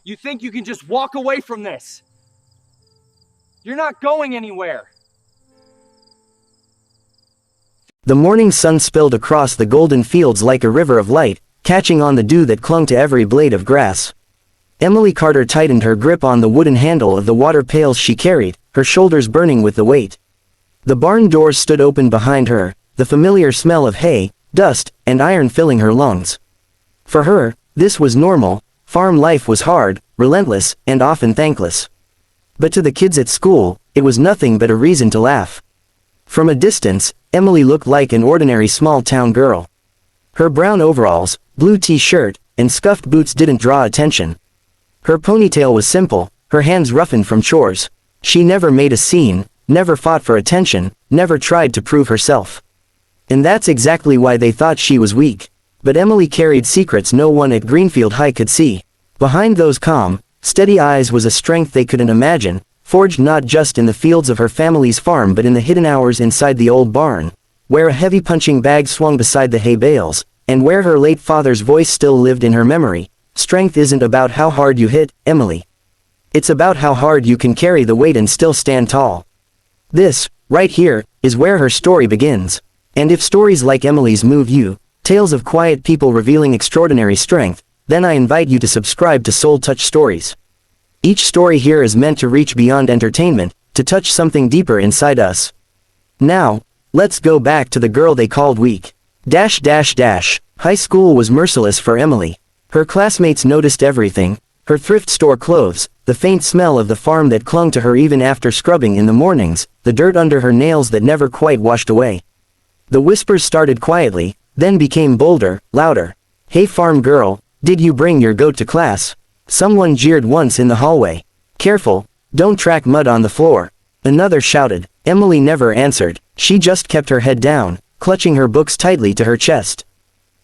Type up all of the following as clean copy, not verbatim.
You think you can just walk away from this? You're not going anywhere. The morning sun spilled across the golden fields like a river of light, catching on the dew that clung to every blade of grass. Emily Carter tightened her grip on the wooden handle of the water pails she carried, her shoulders burning with the weight. The barn doors stood open behind her, the familiar smell of hay, dust, and iron filling her lungs. For her, this was normal. Farm life was hard, relentless, and often thankless. But to the kids at school, it was nothing but a reason to laugh. From a distance, Emily looked like an ordinary small-town girl. Her brown overalls, blue t-shirt, and scuffed boots didn't draw attention. Her ponytail was simple, her hands roughened from chores. She never made a scene, never fought for attention, never tried to prove herself. And that's exactly why they thought she was weak. But Emily carried secrets no one at Greenfield High could see. Behind those calm, steady eyes was a strength they couldn't imagine, forged not just in the fields of her family's farm but in the hidden hours inside the old barn, where a heavy punching bag swung beside the hay bales, and where her late father's voice still lived in her memory. Strength isn't about how hard you hit, Emily. It's about how hard you can carry the weight and still stand tall. This, right here, is where her story begins. And if stories like Emily's move you, tales of quiet people revealing extraordinary strength, then I invite you to subscribe to SoulTouch Stories. Each story here is meant to reach beyond entertainment, to touch something deeper inside us. Now, let's go back to the girl they called weak. High school was merciless for Emily. Her classmates noticed everything, her thrift store clothes, the faint smell of the farm that clung to her even after scrubbing in the mornings, the dirt under her nails that never quite washed away. The whispers started quietly, then became bolder, louder. "Hey farm girl, did you bring your goat to class?" Someone jeered once in the hallway. "Careful, don't track mud on the floor." Another shouted. Emily never answered, she just kept her head down, clutching her books tightly to her chest.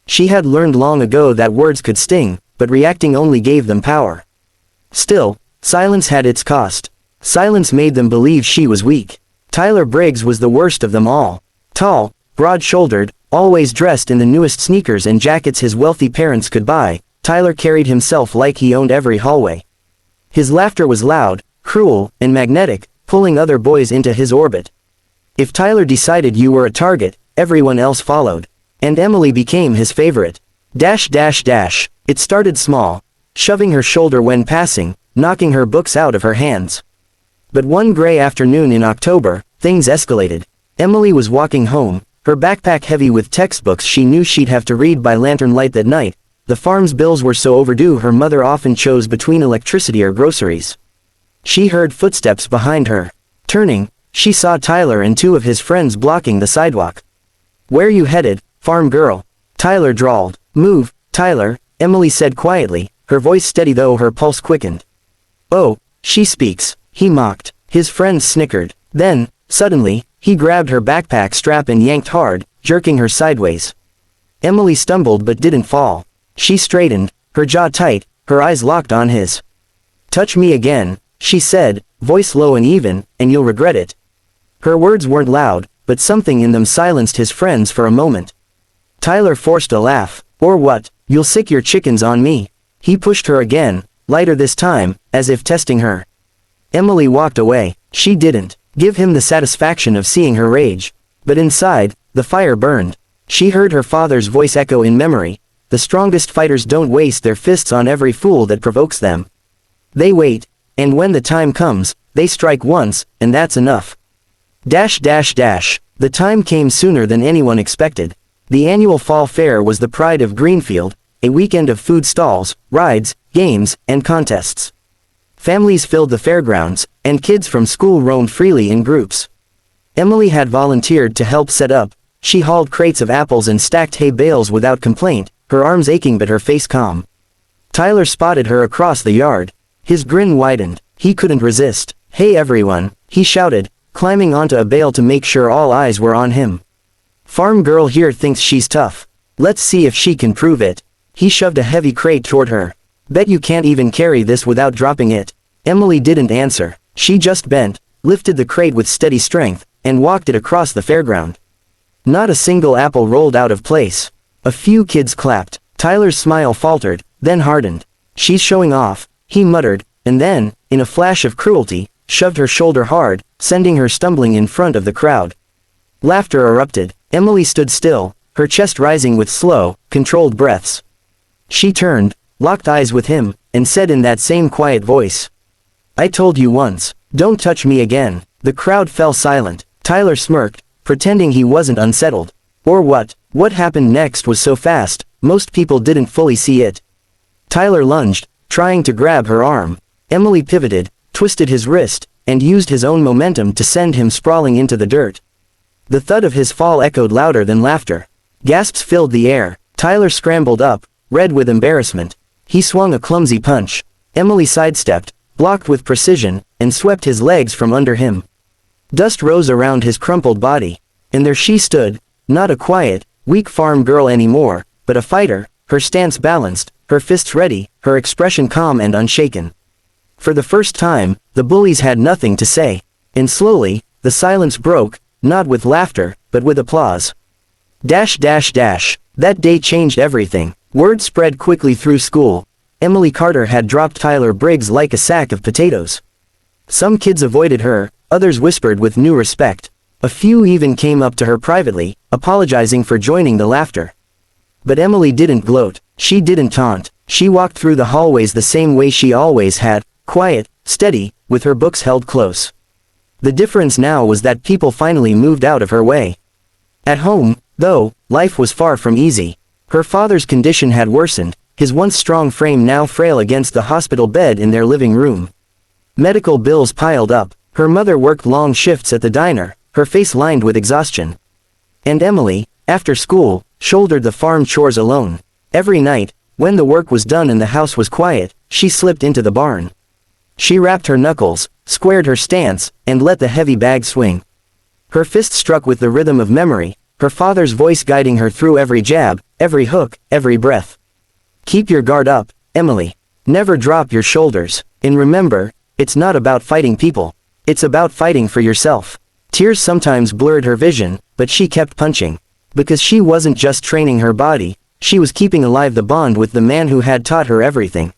She had learned long ago that words could sting, but reacting only gave them power. Still, silence had its cost. Silence made them believe she was weak. Tyler Briggs was the worst of them all. Tall, broad-shouldered, always dressed in the newest sneakers and jackets his wealthy parents could buy, Tyler carried himself like he owned every hallway. His laughter was loud, cruel, and magnetic, pulling other boys into his orbit. If Tyler decided you were a target, everyone else followed. And Emily became his favorite. It started small, shoving her shoulder when passing, knocking her books out of her hands. But one gray afternoon in October, things escalated. Emily was walking home, her backpack heavy with textbooks she knew she'd have to read by lantern light that night. The farm's bills were so overdue her mother often chose between electricity or groceries. She heard footsteps behind her. Turning, she saw Tyler and two of his friends blocking the sidewalk. "Where you headed, farm girl?" Tyler drawled. "Move, Tyler," Emily said quietly, her voice steady though her pulse quickened. "Oh, she speaks," he mocked. His friends snickered. Then, suddenly, he grabbed her backpack strap and yanked hard, jerking her sideways. Emily stumbled but didn't fall. She straightened, her jaw tight, her eyes locked on his. "Touch me again," she said, voice low and even, "and you'll regret it." Her words weren't loud, but something in them silenced his friends for a moment. Tyler forced a laugh. "Or what, you'll sick your chickens on me." He pushed her again, lighter this time, as if testing her. Emily walked away. She didn't give him the satisfaction of seeing her rage. But inside, the fire burned. She heard her father's voice echo in memory. "The strongest fighters don't waste their fists on every fool that provokes them. They wait, and when the time comes, they strike once, and that's enough." The time came sooner than anyone expected. The annual fall fair was the pride of Greenfield, a weekend of food stalls, rides, games, and contests. Families filled the fairgrounds, and kids from school roamed freely in groups. Emily had volunteered to help set up. She hauled crates of apples and stacked hay bales without complaint, her arms aching but her face calm. Tyler spotted her across the yard. His grin widened. He couldn't resist. "Hey everyone," he shouted, climbing onto a bale to make sure all eyes were on him. "Farm girl here thinks she's tough. Let's see if she can prove it." He shoved a heavy crate toward her. "Bet you can't even carry this without dropping it." Emily didn't answer. She just bent, lifted the crate with steady strength, and walked it across the fairground. Not a single apple rolled out of place. A few kids clapped. Tyler's smile faltered, then hardened. "She's showing off," he muttered, and then, in a flash of cruelty, shoved her shoulder hard, sending her stumbling in front of the crowd. Laughter erupted. Emily stood still, her chest rising with slow, controlled breaths. She turned, locked eyes with him, and said in that same quiet voice, "I told you once, don't touch me again." The crowd fell silent. Tyler smirked, pretending he wasn't unsettled. Or what? What happened next was so fast, most people didn't fully see it. Tyler lunged, trying to grab her arm. Emily pivoted, twisted his wrist, and used his own momentum to send him sprawling into the dirt. The thud of his fall echoed louder than laughter. Gasps filled the air. Tyler scrambled up, red with embarrassment. He swung a clumsy punch. Emily sidestepped, blocked with precision, and swept his legs from under him. Dust rose around his crumpled body. And there she stood, not a quiet, weak farm girl anymore, but a fighter, her stance balanced, her fists ready, her expression calm and unshaken. For the first time, the bullies had nothing to say. And slowly, the silence broke, not with laughter, but with applause. That day changed everything. Word spread quickly through school. Emily Carter had dropped Tyler Briggs like a sack of potatoes. Some kids avoided her, others whispered with new respect. A few even came up to her privately, apologizing for joining the laughter. But Emily didn't gloat. She didn't taunt. She walked through the hallways the same way she always had, quiet, steady, with her books held close. The difference now was that people finally moved out of her way. At home, though, life was far from easy. Her father's condition had worsened, his once strong frame now frail against the hospital bed in their living room. Medical bills piled up. Her mother worked long shifts at the diner, her face lined with exhaustion. And Emily, after school, shouldered the farm chores alone. Every night, when the work was done and the house was quiet, she slipped into the barn. She rapped her knuckles, squared her stance, and let the heavy bag swing. Her fist struck with the rhythm of memory, her father's voice guiding her through every jab, every hook, every breath. Keep your guard up, Emily. Never drop your shoulders. And remember, it's not about fighting people. It's about fighting for yourself. Tears sometimes blurred her vision, but she kept punching. Because she wasn't just training her body, she was keeping alive the bond with the man who had taught her everything.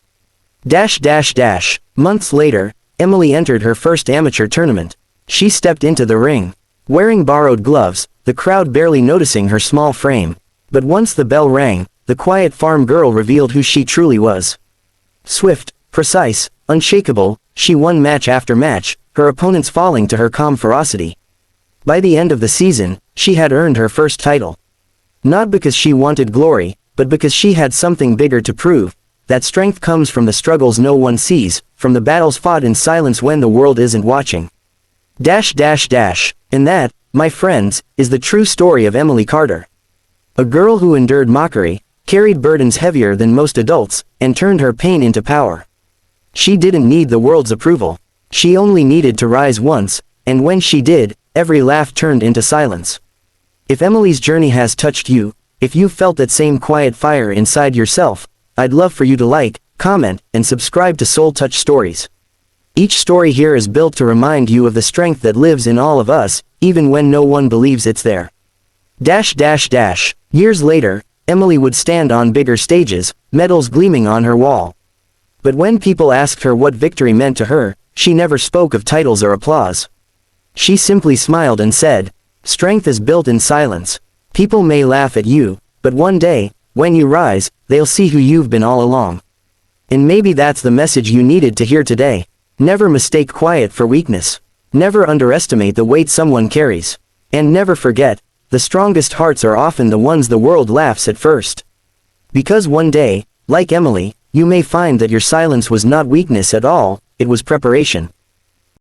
Months later, Emily entered her first amateur tournament. She stepped into the ring. Wearing borrowed gloves, the crowd barely noticing her small frame. But once the bell rang, the quiet farm girl revealed who she truly was. Swift, precise, unshakable, she won match after match, her opponents falling to her calm ferocity. By the end of the season, she had earned her first title. Not because she wanted glory, but because she had something bigger to prove. That strength comes from the struggles no one sees, from the battles fought in silence when the world isn't watching. And that, my friends, is the true story of Emily Carter. A girl who endured mockery, carried burdens heavier than most adults, and turned her pain into power. She didn't need the world's approval. She only needed to rise once, and when she did, every laugh turned into silence. If Emily's journey has touched you, if you felt that same quiet fire inside yourself, I'd love for you to like, comment, and subscribe to SoulTouch Stories. Each story here is built to remind you of the strength that lives in all of us, even when no one believes it's there. Years later, Emily would stand on bigger stages, medals gleaming on her wall. But when people asked her what victory meant to her, she never spoke of titles or applause. She simply smiled and said, "Strength is built in silence. People may laugh at you, but one day, when you rise, they'll see who you've been all along." And maybe that's the message you needed to hear today. Never mistake quiet for weakness. Never underestimate the weight someone carries. And never forget, the strongest hearts are often the ones the world laughs at first. Because one day, like Emily, you may find that your silence was not weakness at all, it was preparation.